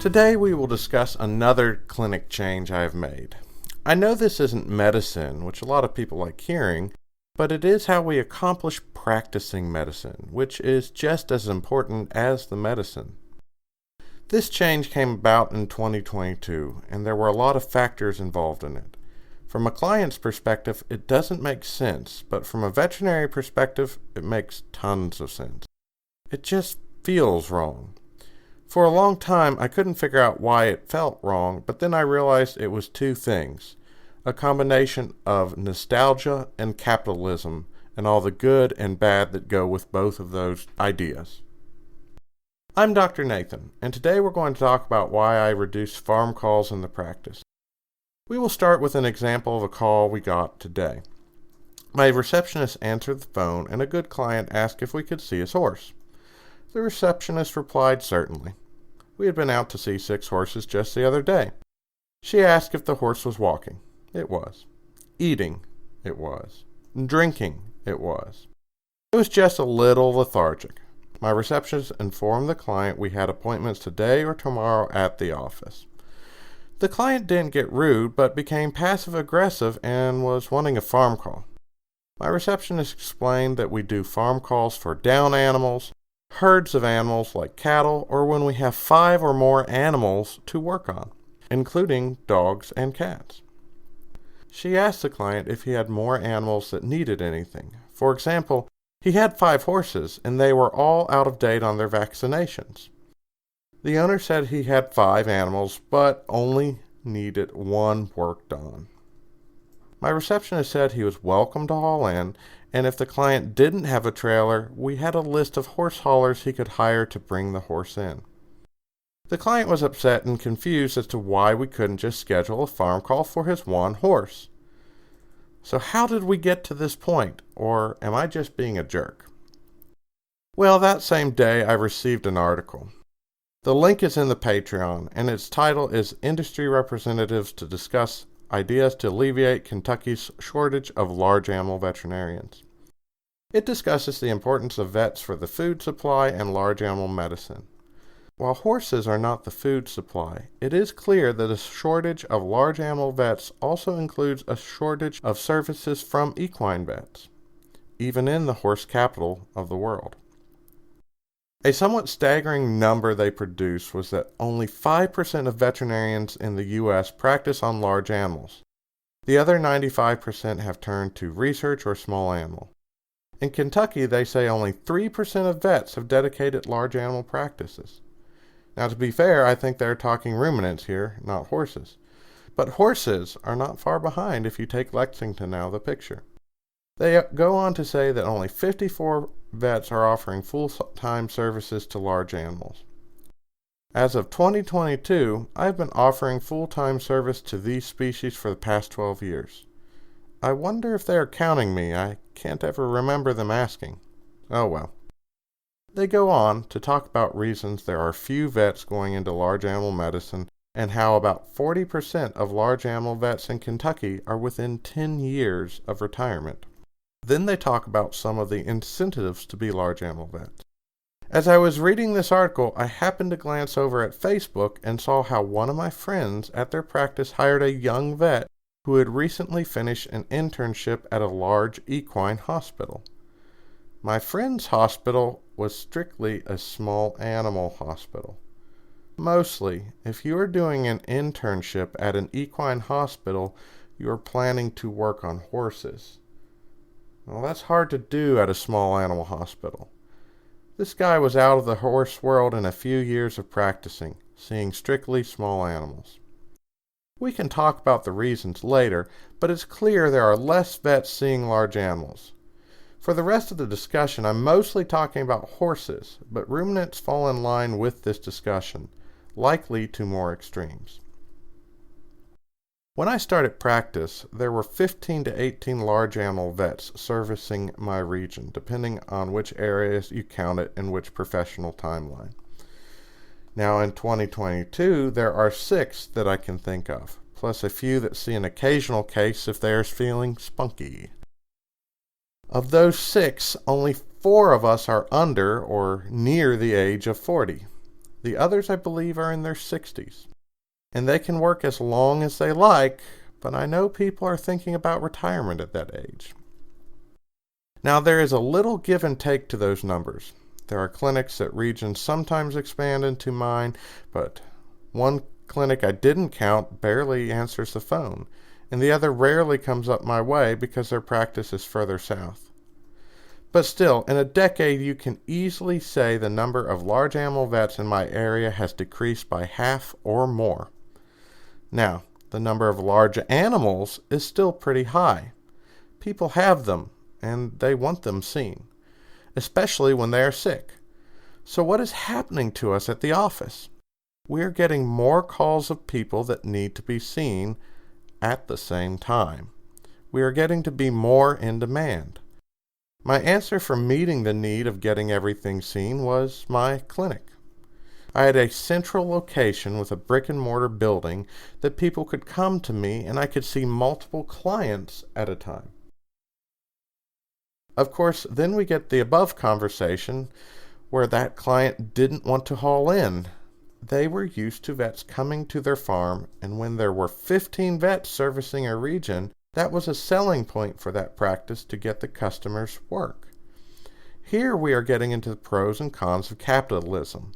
Today we will discuss another clinic change I have made. I know this isn't medicine, which a lot of people like hearing, but it is how we accomplish practicing medicine, which is just as important as the medicine. This change came about in 2022, and there were a lot of factors involved in it. From a client's perspective, it doesn't make sense, but from a veterinary perspective, it makes tons of sense. It just feels wrong. For a long time, I couldn't figure out why it felt wrong, but then I realized it was two things: a combination of nostalgia and capitalism, and all the good and bad that go with both of those ideas. I'm Dr. Nathan, and today we're going to talk about why I reduce farm calls in the practice. We will start with an example of a call we got today. My receptionist answered the phone, and a good client asked if we could see his horse. The receptionist replied, certainly. We had been out to see 6 horses just the other day. She asked if the horse was walking. It was. Eating. It was. Drinking. It was. It was just a little lethargic. My receptionist informed the client we had appointments today or tomorrow at the office. The client didn't get rude, but became passive-aggressive and was wanting a farm call. My receptionist explained that we do farm calls for down animals, herds of animals like cattle, or when we have 5 or more animals to work on, including dogs and cats. She asked the client if he had more animals that needed anything. For example, he had 5 horses, and they were all out of date on their vaccinations. The owner said he had 5 animals, but only needed 1 worked on. My receptionist said he was welcome to haul in, and if the client didn't have a trailer, we had a list of horse haulers he could hire to bring the horse in. The client was upset and confused as to why we couldn't just schedule a farm call for his 1 horse. So how did we get to this point, or am I just being a jerk? Well, that same day I received an article. The link is in the Patreon, and its title is Industry Representatives to Discuss Ideas to Alleviate Kentucky's Shortage of Large Animal Veterinarians. It discusses the importance of vets for the food supply and large animal medicine. While horses are not the food supply, it is clear that a shortage of large animal vets also includes a shortage of services from equine vets, even in the horse capital of the world. A somewhat staggering number they produced was that only 5% of veterinarians in the U.S. practice on large animals. The other 95% have turned to research or small animal. In Kentucky, they say only 3% of vets have dedicated large animal practices. Now, to be fair, I think they're talking ruminants here, not horses. But horses are not far behind if you take Lexington out of the picture. They go on to say that only 54 vets are offering full-time services to large animals. As of 2022, I've been offering full-time service to these species for the past 12 years. I wonder if they are counting me. I can't ever remember them asking. Oh well. They go on to talk about reasons there are few vets going into large animal medicine and how about 40% of large animal vets in Kentucky are within 10 years of retirement. Then they talk about some of the incentives to be large animal vets. As I was reading this article, I happened to glance over at Facebook and saw how one of my friends at their practice hired a young vet who had recently finished an internship at a large equine hospital. My friend's hospital was strictly a small animal hospital. Mostly, if you are doing an internship at an equine hospital, you are planning to work on horses. Well, that's hard to do at a small animal hospital. This guy was out of the horse world in a few years of practicing, seeing strictly small animals. We can talk about the reasons later, but it's clear there are less vets seeing large animals. For the rest of the discussion, I'm mostly talking about horses, but ruminants fall in line with this discussion, likely to more extremes. When I started practice, there were 15 to 18 large animal vets servicing my region, depending on which areas you count it in which professional timeline. Now in 2022, there are 6 that I can think of, plus a few that see an occasional case if they are feeling spunky. Of those 6, only 4 of us are under or near the age of 40. The others, I believe, are in their 60s. And they can work as long as they like, but I know people are thinking about retirement at that age. Now, there is a little give and take to those numbers. There are clinics that regions sometimes expand into mine, but one clinic I didn't count barely answers the phone, and the other rarely comes up my way because their practice is further south. But still, in a decade, you can easily say the number of large animal vets in my area has decreased by half or more. Now, the number of large animals is still pretty high. People have them, and they want them seen, especially when they are sick. So what is happening to us at the office? We are getting more calls of people that need to be seen at the same time. We are getting to be more in demand. My answer for meeting the need of getting everything seen was my clinic. I had a central location with a brick and mortar building that people could come to me and I could see multiple clients at a time. Of course, then we get the above conversation where that client didn't want to haul in. They were used to vets coming to their farm, and when there were 15 vets servicing a region, that was a selling point for that practice to get the customers' work. Here we are getting into the pros and cons of capitalism.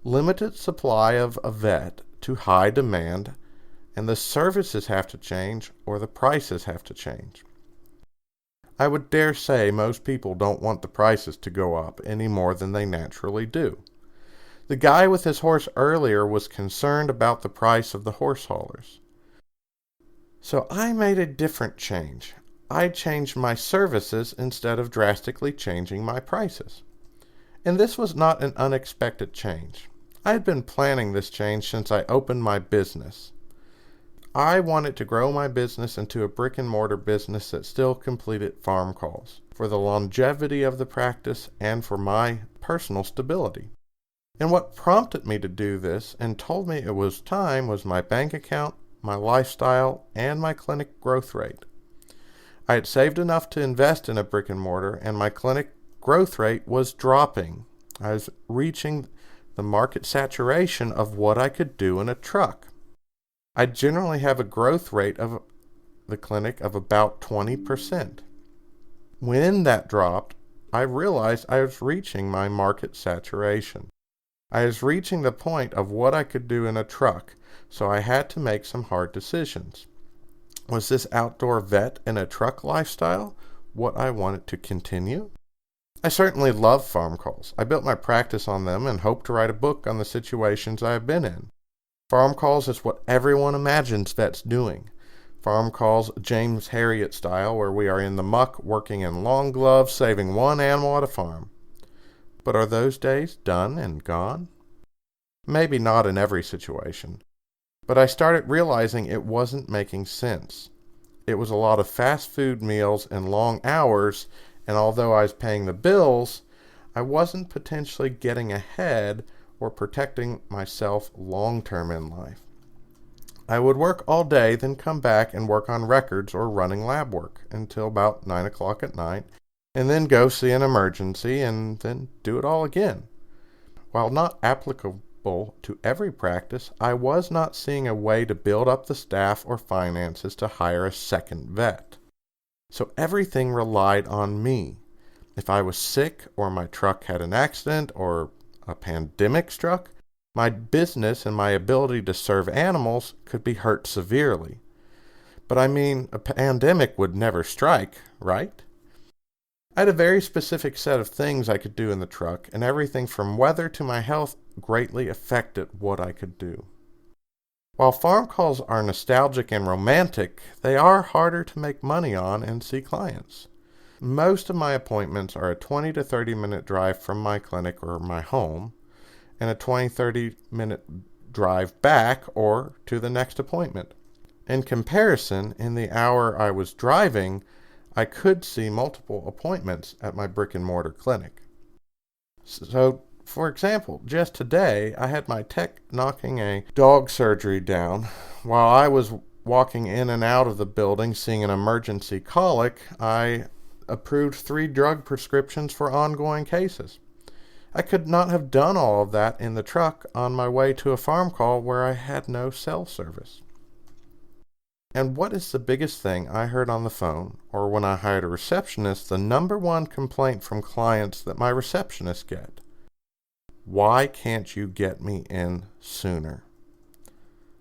Limited supply of a vet to high demand, and the services have to change or the prices have to change. I would dare say most people don't want the prices to go up any more than they naturally do. The guy with his horse earlier was concerned about the price of the horse haulers. So I made a different change. I changed my services instead of drastically changing my prices. And this was not an unexpected change. I had been planning this change since I opened my business. I wanted to grow my business into a brick and mortar business that still completed farm calls, for the longevity of the practice and for my personal stability. And what prompted me to do this and told me it was time was my bank account, my lifestyle, and my clinic growth rate. I had saved enough to invest in a brick and mortar, and my clinic growth rate was dropping. I was reaching the market saturation of what I could do in a truck. I generally have a growth rate of the clinic of about 20%. When that dropped, I realized I was reaching my market saturation. I was reaching the point of what I could do in a truck, so I had to make some hard decisions. Was this outdoor vet and a truck lifestyle what I wanted to continue? I certainly love farm calls. I built my practice on them and hope to write a book on the situations I have been in. Farm calls is what everyone imagines vets doing. Farm calls James Herriot style, where we are in the muck, working in long gloves, saving one animal at a farm. But are those days done and gone? Maybe not in every situation. But I started realizing it wasn't making sense. It was a lot of fast food meals and long hours, and although I was paying the bills, I wasn't potentially getting ahead or protecting myself long-term in life. I would work all day, then come back and work on records or running lab work until about 9 o'clock at night, and then go see an emergency and then do it all again. While not applicable to every practice, I was not seeing a way to build up the staff or finances to hire a second vet. So everything relied on me. If I was sick or my truck had an accident or a pandemic struck, my business and my ability to serve animals could be hurt severely. But I mean, a pandemic would never strike, right? I had a very specific set of things I could do in the truck, and everything from weather to my health greatly affected what I could do. While farm calls are nostalgic and romantic, they are harder to make money on and see clients. Most of my appointments are a 20 to 30 minute drive from my clinic or my home, and a 20-30 minute drive back or to the next appointment. In comparison, in the hour I was driving, I could see multiple appointments at my brick and mortar clinic. So, for example, just today I had my tech knocking a dog surgery down. While I was walking in and out of the building seeing an emergency colic, I approved 3 drug prescriptions for ongoing cases. I could not have done all of that in the truck on my way to a farm call where I had no cell service. And what is the biggest thing I heard on the phone, or when I hired a receptionist, the number one complaint from clients that my receptionists get? Why can't you get me in sooner?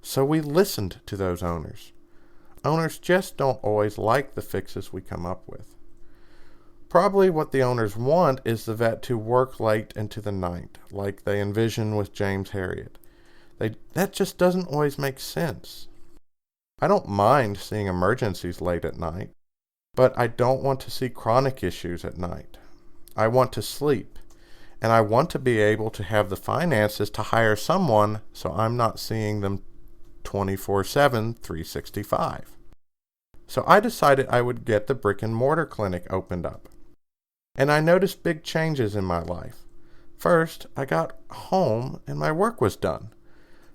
So we listened to those owners. Owners just don't always like the fixes we come up with. Probably what the owners want is the vet to work late into the night, like they envision with James Herriot. That just doesn't always make sense. I don't mind seeing emergencies late at night, but I don't want to see chronic issues at night. I want to sleep, and I want to be able to have the finances to hire someone so I'm not seeing them 24/7, 365. So I decided I would get the brick and mortar clinic opened up. And I noticed big changes in my life. First, I got home and my work was done.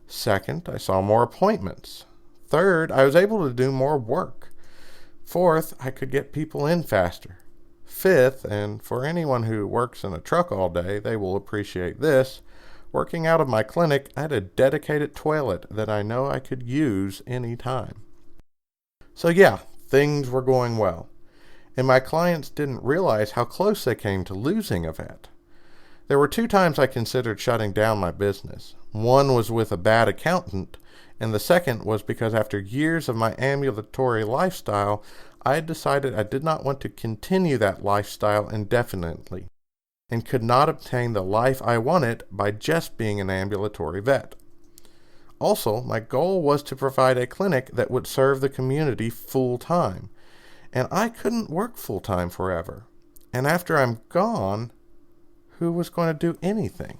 Second, I saw more appointments. Third, I was able to do more work. Fourth, I could get people in faster. Fifth, and for anyone who works in a truck all day, they will appreciate this, working out of my clinic, I had a dedicated toilet that I know I could use any time. So yeah, things were going well. And my clients didn't realize how close they came to losing a vet. There were 2 times I considered shutting down my business. One was with a bad accountant, and the second was because after years of my ambulatory lifestyle, I had decided I did not want to continue that lifestyle indefinitely, and could not obtain the life I wanted by just being an ambulatory vet. Also, my goal was to provide a clinic that would serve the community full-time. And I couldn't work full-time forever. And after I'm gone, who was going to do anything?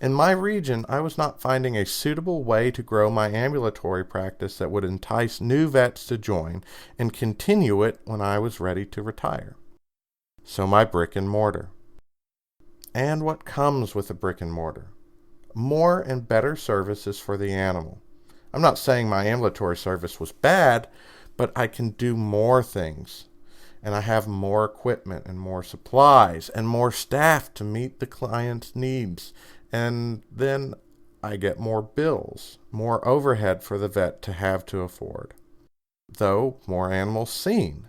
In my region, I was not finding a suitable way to grow my ambulatory practice that would entice new vets to join and continue it when I was ready to retire. So my brick and mortar. And what comes with a brick and mortar? More and better services for the animal. I'm not saying my ambulatory service was bad, but I can do more things, and I have more equipment and more supplies and more staff to meet the client's needs, and then I get more bills, more overhead for the vet to have to afford. Though more animals seen.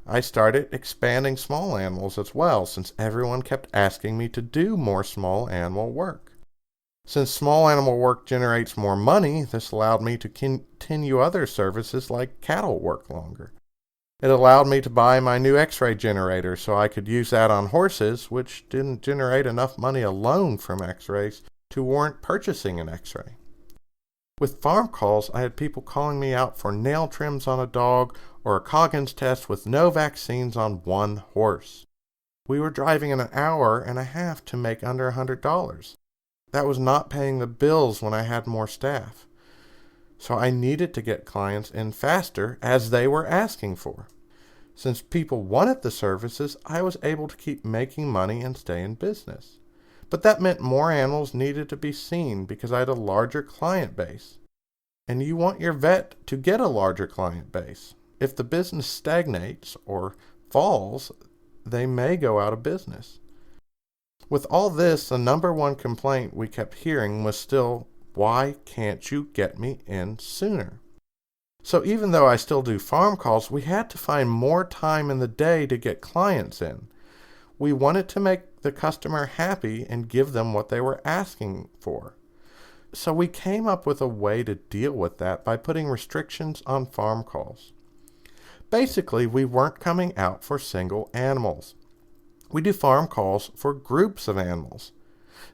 I started expanding small animals as well, since everyone kept asking me to do more small animal work. Since small animal work generates more money, this allowed me to continue other services like cattle work longer. It allowed me to buy my new x-ray generator so I could use that on horses, which didn't generate enough money alone from x-rays to warrant purchasing an x-ray. With farm calls, I had people calling me out for nail trims on a dog or a Coggins test with no vaccines on one horse. We were driving an hour and a half to make under $100. That was not paying the bills when I had more staff. So I needed to get clients in faster as they were asking for. Since people wanted the services, I was able to keep making money and stay in business. But that meant more animals needed to be seen because I had a larger client base. And you want your vet to get a larger client base. If the business stagnates or falls, they may go out of business. With all this, the number one complaint we kept hearing was still, why can't you get me in sooner? So even though I still do farm calls, we had to find more time in the day to get clients in. We wanted to make the customer happy and give them what they were asking for. So we came up with a way to deal with that by putting restrictions on farm calls. Basically, we weren't coming out for single animals. We do farm calls for groups of animals.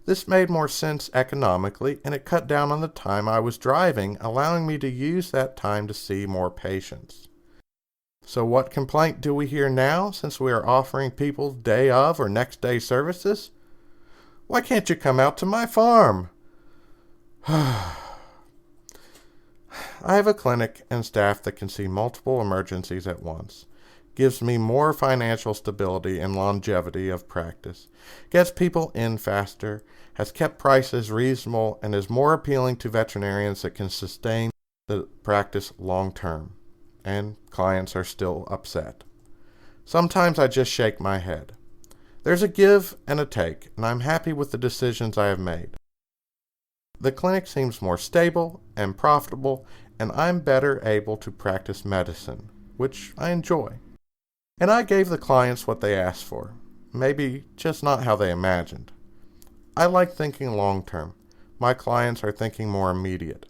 This made more sense economically, and it cut down on the time I was driving, allowing me to use that time to see more patients. So what complaint do we hear now, since we are offering people day of or next day services? Why can't you come out to my farm? I have a clinic and staff that can see multiple emergencies at once. Gives me more financial stability and longevity of practice, gets people in faster, has kept prices reasonable, and is more appealing to veterinarians that can sustain the practice long term. And clients are still upset. Sometimes I just shake my head. There's a give and a take, and I'm happy with the decisions I have made. The clinic seems more stable and profitable, and I'm better able to practice medicine, which I enjoy. And I gave the clients what they asked for, maybe just not how they imagined. I like thinking long term. My clients are thinking more immediate.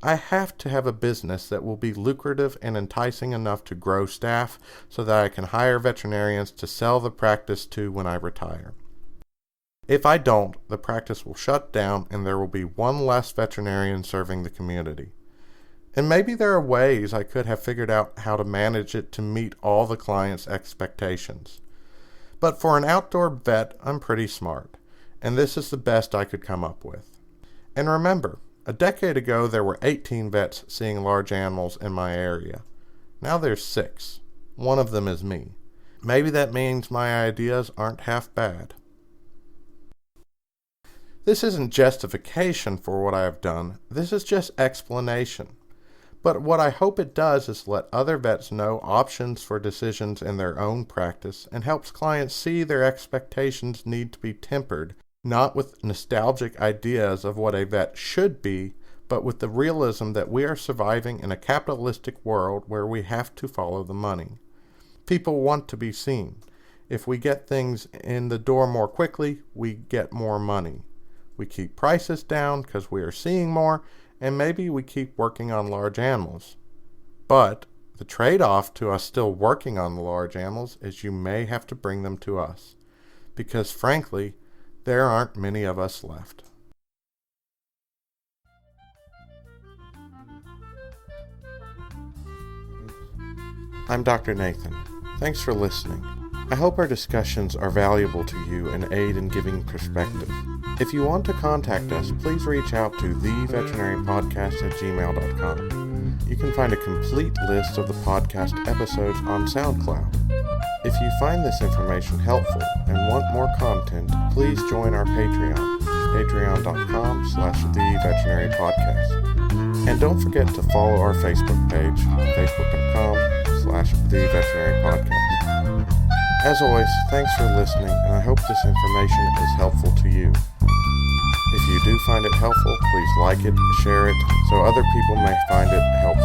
I have to have a business that will be lucrative and enticing enough to grow staff so that I can hire veterinarians to sell the practice to when I retire. If I don't, the practice will shut down and there will be one less veterinarian serving the community. And maybe there are ways I could have figured out how to manage it to meet all the clients' expectations. But for an outdoor vet, I'm pretty smart, and this is the best I could come up with. And remember, a decade ago, there were 18 vets seeing large animals in my area. Now there's 6. One of them is me. Maybe that means my ideas aren't half bad. This isn't justification for what I have done. This is just explanation. But what I hope it does is let other vets know options for decisions in their own practice and helps clients see their expectations need to be tempered, not with nostalgic ideas of what a vet should be, but with the realism that we are surviving in a capitalistic world where we have to follow the money. People want to be seen. If we get things in the door more quickly, we get more money. We keep prices down because we are seeing more, and maybe we keep working on large animals. But the trade-off to us still working on the large animals is you may have to bring them to us, because frankly, there aren't many of us left. I'm Dr. Nathan. Thanks for listening. I hope our discussions are valuable to you and aid in giving perspective. If you want to contact us, please reach out to theveterinarianpodcast@gmail.com. You can find a complete list of the podcast episodes on SoundCloud. If you find this information helpful and want more content, please join our Patreon, patreon.com/theveterinarianpodcast. And don't forget to follow our Facebook page, facebook.com/theveterinarianpodcast. As always, thanks for listening, and I hope this information is helpful to you. If you do find it helpful, please like it, share it, so other people may find it helpful.